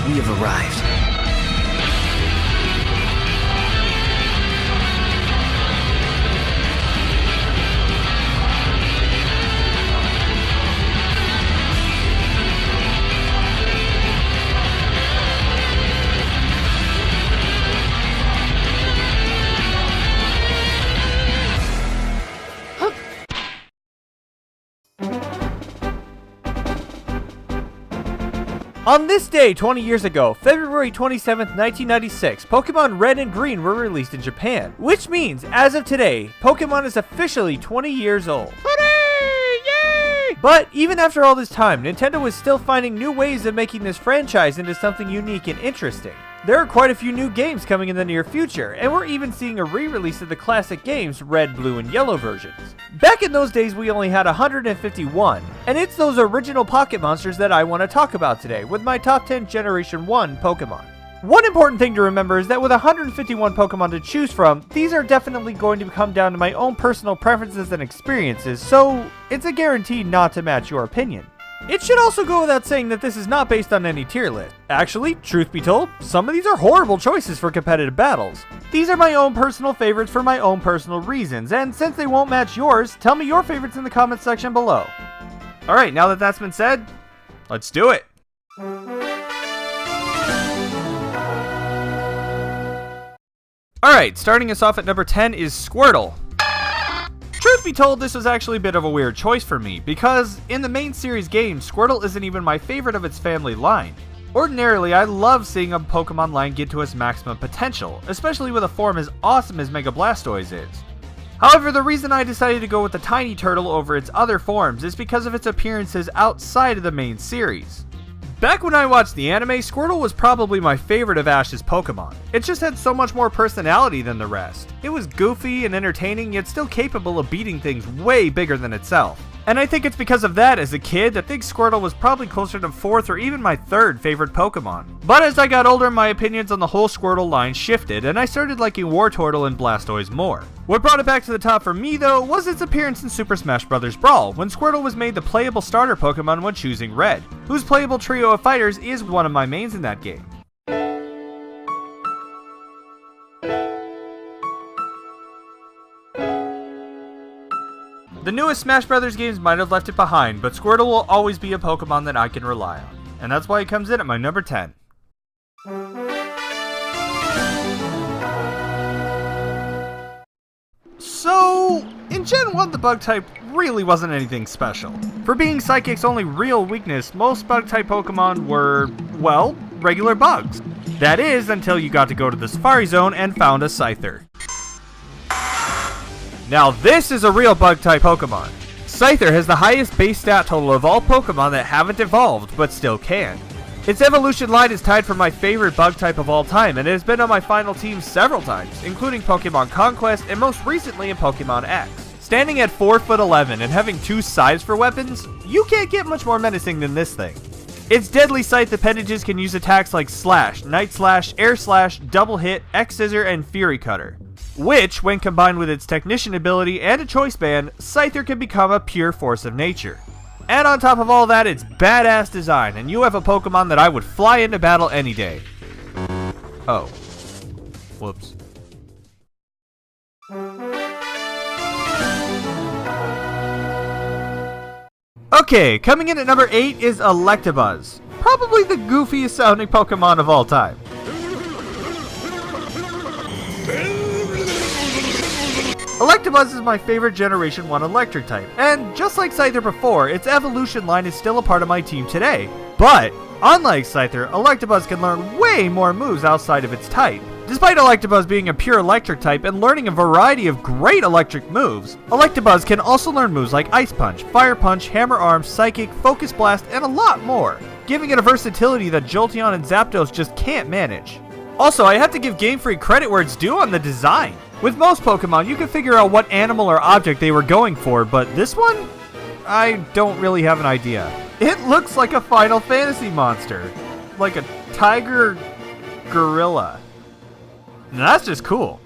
we have arrived. On this day 20 years ago, February 27th, 1996, Pokemon Red and Green were released in Japan, which means, as of today, Pokemon is officially 20 years old. Yay! But even after all this time, Nintendo is still finding new ways of making this franchise into something unique and interesting. There are quite a few new games coming in the near future, and we're even seeing a re-release of the classic games Red, Blue, and Yellow versions. Back in those days, we only had 151, and it's those original Pocket Monsters that I want to talk about today, with my top 10 Generation 1 Pokemon. One important thing to remember is that with 151 Pokemon to choose from, these are definitely going to come down to my own personal preferences and experiences, so it's a guarantee not to match your opinion. It should also go without saying that this is not based on any tier list. Actually, truth be told, some of these are horrible choices for competitive battles. These are my own personal favorites for my own personal reasons, and since they won't match yours, tell me your favorites in the comments section below. Alright, now that that's been said, let's do it! Alright, starting us off at number 10 is Squirtle. Truth be told, this was actually a bit of a weird choice for me, because in the main series game, Squirtle isn't even my favorite of its family line. Ordinarily, I love seeing a Pokemon line get to its maximum potential, especially with a form as awesome as Mega Blastoise is. However, the reason I decided to go with the Tiny Turtle over its other forms is because of its appearances outside of the main series. Back when I watched the anime, Squirtle was probably my favorite of Ash's Pokemon. It just had so much more personality than the rest. It was goofy and entertaining, yet still capable of beating things way bigger than itself. And I think it's because of that, as a kid, I think Squirtle was probably closer to 4th or even my 3rd favorite Pokemon. But as I got older, my opinions on the whole Squirtle line shifted, and I started liking Wartortle and Blastoise more. What brought it back to the top for me, though, was its appearance in Super Smash Bros. Brawl, when Squirtle was made the playable starter Pokemon when choosing Red, whose playable trio of fighters is one of my mains in that game. The newest Smash Bros. Games might have left it behind, but Squirtle will always be a Pokemon that I can rely on. And that's why it comes in at my number 10. So, in Gen 1 the bug type really wasn't anything special. For being Psychic's only real weakness, most bug type Pokemon were, well, regular bugs. That is, until you got to go to the Safari Zone and found a Scyther. Now this is a real bug-type Pokemon. Scyther has the highest base stat total of all Pokemon that haven't evolved, but still can. Its evolution line is tied for my favorite bug-type of all time, and it has been on my final team several times, including Pokemon Conquest and most recently in Pokemon X. Standing at 4'11" and having 2 scythes for weapons, you can't get much more menacing than this thing. Its deadly scythe appendages can use attacks like Slash, Night Slash, Air Slash, Double Hit, X-Scissor, and Fury Cutter. Which, when combined with its Technician ability and a Choice Band, Scyther can become a pure force of nature. And on top of all that, it's badass design, and you have a Pokemon that I would fly into battle any day. Oh. Whoops. Okay, coming in at number 8 is Electabuzz. Probably the goofiest sounding Pokemon of all time. Electabuzz is my favorite Generation 1 electric type, and just like Scyther before, its evolution line is still a part of my team today. But, unlike Scyther, Electabuzz can learn way more moves outside of its type. Despite Electabuzz being a pure electric type and learning a variety of great electric moves, Electabuzz can also learn moves like Ice Punch, Fire Punch, Hammer Arm, Psychic, Focus Blast, and a lot more, giving it a versatility that Jolteon and Zapdos just can't manage. Also, I have to give Game Freak credit where it's due on the design. With most Pokemon, you can figure out what animal or object they were going for, but this one? I don't really have an idea. It looks like a Final Fantasy monster. Like a tiger gorilla. And that's just cool.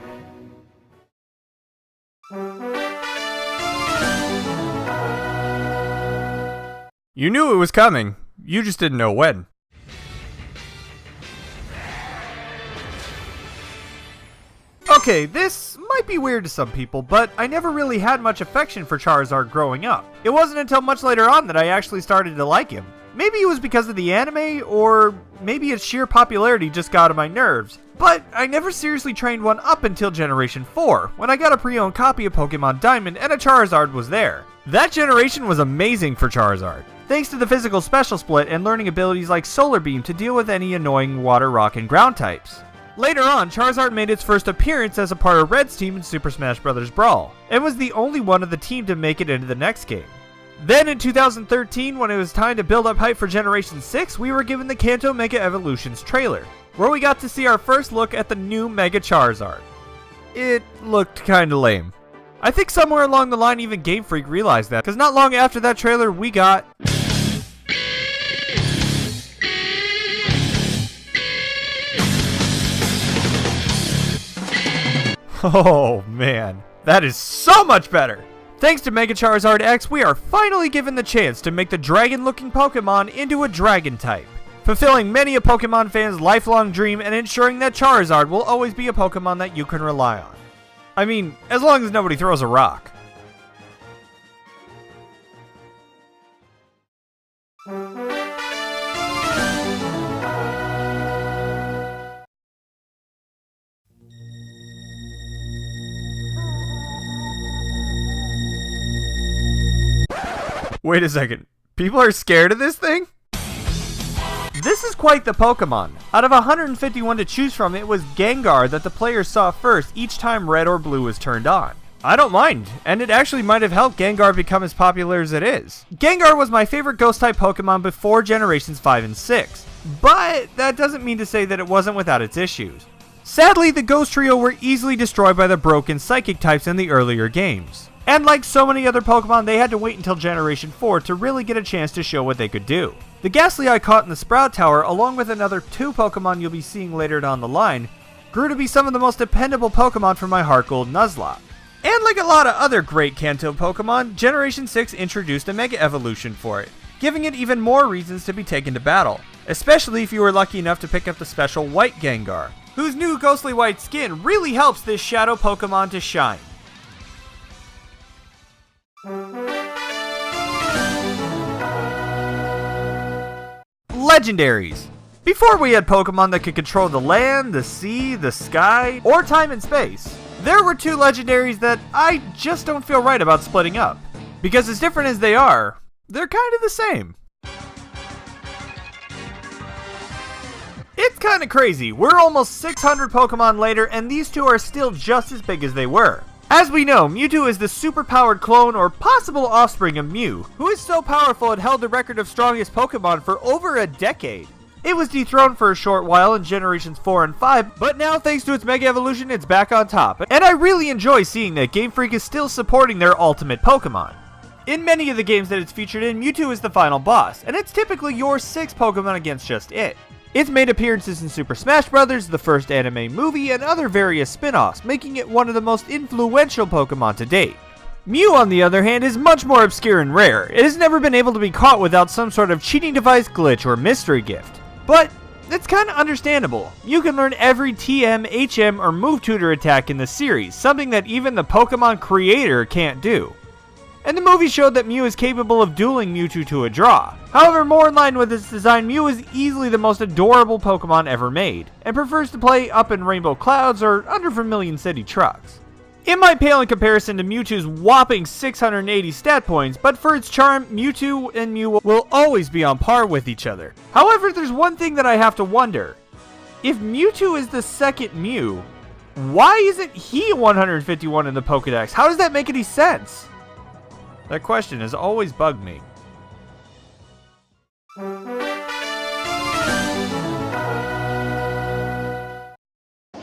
You knew it was coming. You just didn't know when. Okay, this might be weird to some people, but I never really had much affection for Charizard growing up. It wasn't until much later on that I actually started to like him. Maybe it was because of the anime, or maybe its sheer popularity just got on my nerves. But I never seriously trained one up until Generation 4, when I got a pre-owned copy of Pokemon Diamond and a Charizard was there. That generation was amazing for Charizard, thanks to the physical special split and learning abilities like Solar Beam to deal with any annoying water, rock, and ground types. Later on, Charizard made its first appearance as a part of Red's team in Super Smash Bros. Brawl, and was the only one of the team to make it into the next game. Then in 2013, when it was time to build up hype for Generation 6, we were given the Kanto Mega Evolutions trailer, where we got to see our first look at the new Mega Charizard. It looked kinda lame. I think somewhere along the line even Game Freak realized that, because not long after that trailer we got... Oh man, that is so much better! Thanks to Mega Charizard X, we are finally given the chance to make the dragon-looking Pokemon into a dragon type, fulfilling many a Pokemon fan's lifelong dream and ensuring that Charizard will always be a Pokemon that you can rely on. I mean, as long as nobody throws a rock. Wait a second, people are scared of this thing? This is quite the Pokemon. Out of 151 to choose from, it was Gengar that the players saw first each time red or blue was turned on. I don't mind, and it actually might have helped Gengar become as popular as it is. Gengar was my favorite Ghost-type Pokemon before Generations 5 and 6, but that doesn't mean to say that it wasn't without its issues. Sadly, the Ghost Trio were easily destroyed by the broken Psychic types in the earlier games. And like so many other Pokemon, they had to wait until Generation 4 to really get a chance to show what they could do. The Ghastly I caught in the Sprout Tower, along with another 2 Pokemon you'll be seeing later down the line, grew to be some of the most dependable Pokemon for my Heart Gold Nuzlocke. And like a lot of other great Kanto Pokemon, Generation 6 introduced a Mega Evolution for it, giving it even more reasons to be taken to battle, especially if you were lucky enough to pick up the special White Gengar, whose new ghostly white skin really helps this shadow Pokemon to shine. Legendaries. Before we had Pokemon that could control the land, the sea, the sky, or time and space, there were 2 legendaries that I just don't feel right about splitting up. Because as different as they are, they're kind of the same. It's kind of crazy, we're almost 600 Pokemon later and these 2 are still just as big as they were. As we know, Mewtwo is the super-powered clone or possible offspring of Mew, who is so powerful it held the record of strongest Pokemon for over a decade. It was dethroned for a short while in Generations 4 and 5, but now thanks to its Mega Evolution, it's back on top. And I really enjoy seeing that Game Freak is still supporting their ultimate Pokemon. In many of the games that it's featured in, Mewtwo is the final boss, and it's typically your 6 Pokemon against just it. It's made appearances in Super Smash Bros., the first anime movie, and other various spin-offs, making it one of the most influential Pokemon to date. Mew, on the other hand, is much more obscure and rare. It has never been able to be caught without some sort of cheating device, glitch, or mystery gift. But it's kinda understandable. You can learn every TM, HM, or Move Tutor attack in the series, something that even the Pokemon creator can't do. And the movie showed that Mew is capable of dueling Mewtwo to a draw. However, more in line with its design, Mew is easily the most adorable Pokemon ever made, and prefers to play up in rainbow clouds or under Vermilion City trucks. It might pale in comparison to Mewtwo's whopping 680 stat points, but for its charm, Mewtwo and Mew will always be on par with each other. However, there's one thing that I have to wonder. If Mewtwo is the second Mew, why isn't he 151 in the Pokedex? How does that make any sense? That question has always bugged me.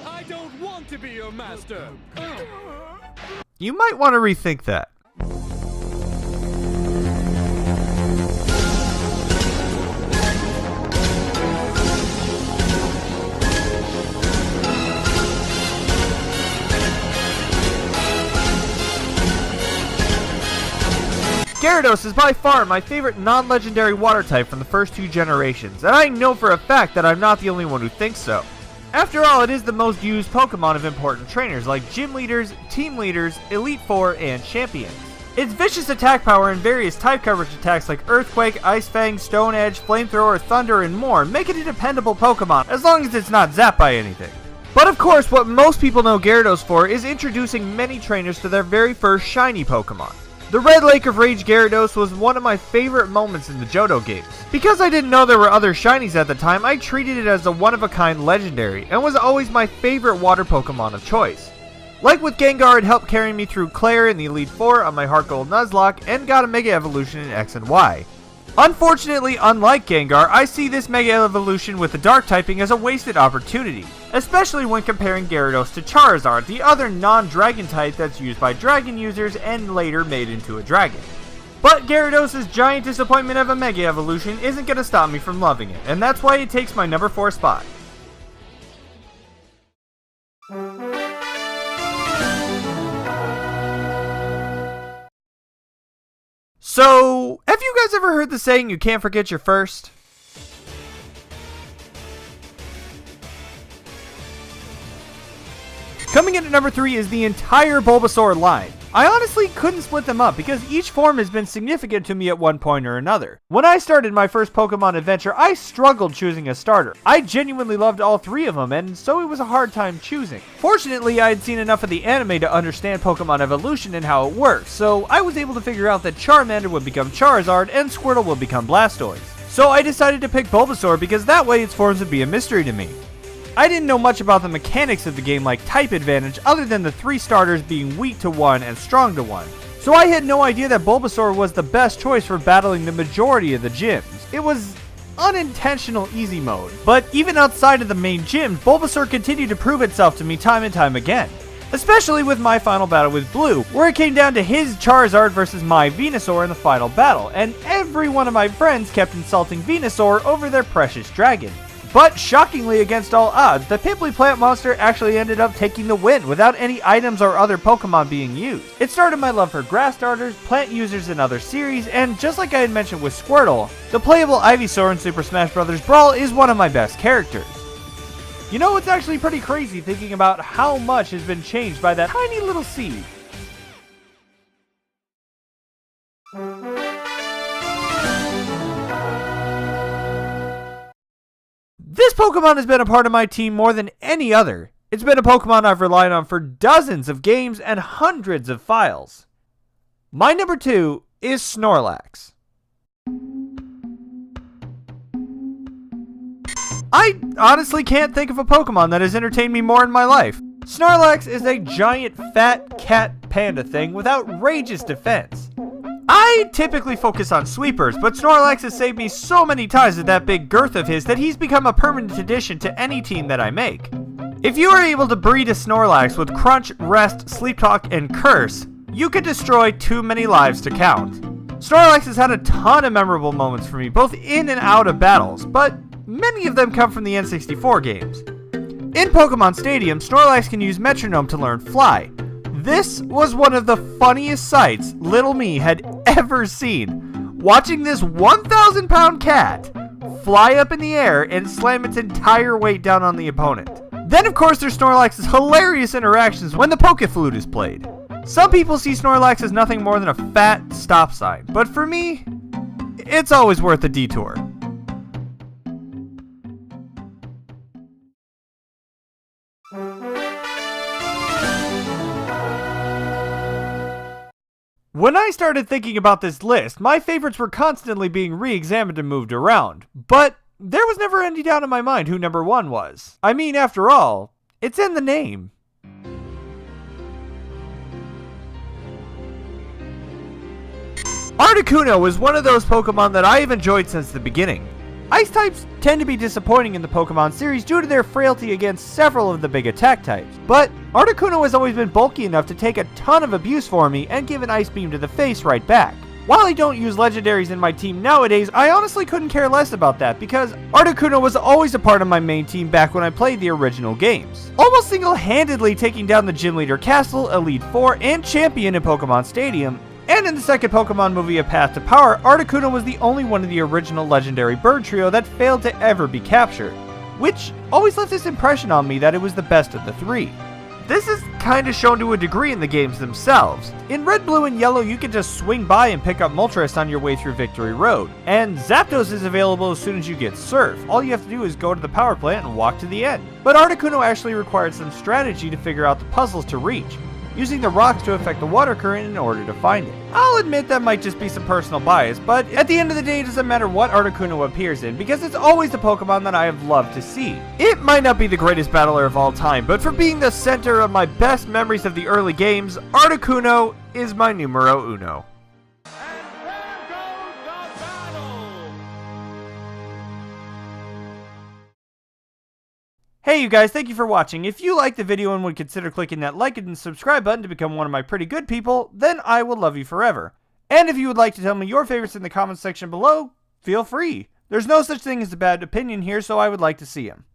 I don't want to be your master. You might want to rethink that. Gyarados is by far my favorite non-legendary water type from the first 2 generations, and I know for a fact that I'm not the only one who thinks so. After all, it is the most used Pokemon of important trainers like gym leaders, team leaders, Elite Four, and champions. Its vicious attack power and various type coverage attacks like Earthquake, Ice Fang, Stone Edge, Flamethrower, Thunder, and more make it a dependable Pokemon as long as it's not zapped by anything. But of course, what most people know Gyarados for is introducing many trainers to their very first shiny Pokemon. The Red Lake of Rage Gyarados was one of my favorite moments in the Johto games. Because I didn't know there were other shinies at the time, I treated it as a one-of-a-kind legendary, and was always my favorite water Pokemon of choice. Like with Gengar, it helped carry me through Claire in the Elite Four on my Heart Gold Nuzlocke, and got a Mega Evolution in X and Y. Unfortunately, unlike Gengar, I see this Mega Evolution with the Dark typing as a wasted opportunity, especially when comparing Gyarados to Charizard, the other non-dragon type that's used by dragon users and later made into a dragon. But Gyarados' giant disappointment of a Mega Evolution isn't going to stop me from loving it, and that's why it takes my number 4 spot. So, have you guys ever heard the saying, you can't forget your first? Coming in at number 3 is the entire Bulbasaur line. I honestly couldn't split them up because each form has been significant to me at one point or another. When I started my first Pokemon adventure, I struggled choosing a starter. I genuinely loved all 3 of them, and so it was a hard time choosing. Fortunately, I had seen enough of the anime to understand Pokemon evolution and how it works, so I was able to figure out that Charmander would become Charizard and Squirtle would become Blastoise. So I decided to pick Bulbasaur because that way its forms would be a mystery to me. I didn't know much about the mechanics of the game like type advantage other than the 3 starters being weak to 1 and strong to 1. So I had no idea that Bulbasaur was the best choice for battling the majority of the gyms. It was unintentional easy mode. But even outside of the main gyms, Bulbasaur continued to prove itself to me time and time again. Especially with my final battle with Blue, where it came down to his Charizard versus my Venusaur in the final battle, and every one of my friends kept insulting Venusaur over their precious dragon. But shockingly against all odds, the Pimply Plant Monster actually ended up taking the win without any items or other Pokemon being used. It started my love for grass starters, plant users in other series, and just like I had mentioned with Squirtle, the playable Ivysaur in Super Smash Bros. Brawl is one of my best characters. You know, it's actually pretty crazy thinking about how much has been changed by that tiny little seed. This Pokemon has been a part of my team more than any other. It's been a Pokemon I've relied on for dozens of games and hundreds of files. My number 2 is Snorlax. I honestly can't think of a Pokemon that has entertained me more in my life. Snorlax is a giant fat cat panda thing with outrageous defense. I typically focus on sweepers, but Snorlax has saved me so many times with that big girth of his that he's become a permanent addition to any team that I make. If you are able to breed a Snorlax with Crunch, Rest, Sleep Talk, and Curse, you could destroy too many lives to count. Snorlax has had a ton of memorable moments for me, both in and out of battles, but many of them come from the N64 games. In Pokemon Stadium, Snorlax can use Metronome to learn Fly. This was one of the funniest sights little me had ever seen. Watching this 1,000-pound cat fly up in the air and slam its entire weight down on the opponent. Then of course there's Snorlax's hilarious interactions when the Pokeflute is played. Some people see Snorlax as nothing more than a fat stop sign, but for me, it's always worth a detour. When I started thinking about this list, my favorites were constantly being re-examined and moved around, but there was never any doubt in my mind who number 1 was. I mean, after all, it's in the name. Articuno is one of those Pokemon that I have enjoyed since the beginning. Ice types tend to be disappointing in the Pokemon series due to their frailty against several of the big attack types, but Articuno has always been bulky enough to take a ton of abuse for me and give an Ice Beam to the face right back. While I don't use legendaries in my team nowadays, I honestly couldn't care less about that because Articuno was always a part of my main team back when I played the original games. Almost single-handedly taking down the Gym Leader Castle, Elite Four, and Champion in Pokemon Stadium. And in the second Pokemon movie, A Path to Power, Articuno was the only one of the original legendary bird trio that failed to ever be captured. which always left this impression on me that it was the best of the three. This is kinda shown to a degree in the games themselves. In Red, Blue, and Yellow, you can just swing by and pick up Moltres on your way through Victory Road, and Zapdos is available as soon as you get Surf. All you have to do is go to the power plant and walk to the end. But Articuno actually required some strategy to figure out the puzzles to reach, using the rocks to affect the water current in order to find it. I'll admit that might just be some personal bias, but at the end of the day it doesn't matter what Articuno appears in, because it's always the Pokemon that I have loved to see. It might not be the greatest battler of all time, but for being the center of my best memories of the early games, Articuno is my numero uno. Hey you guys, thank you for watching. If you liked the video and would consider clicking that like and subscribe button to become one of my pretty good people, then I will love you forever. And if you would like to tell me your favorites in the comments section below, feel free. There's no such thing as a bad opinion here, so I would like to see them.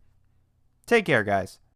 Take care, guys.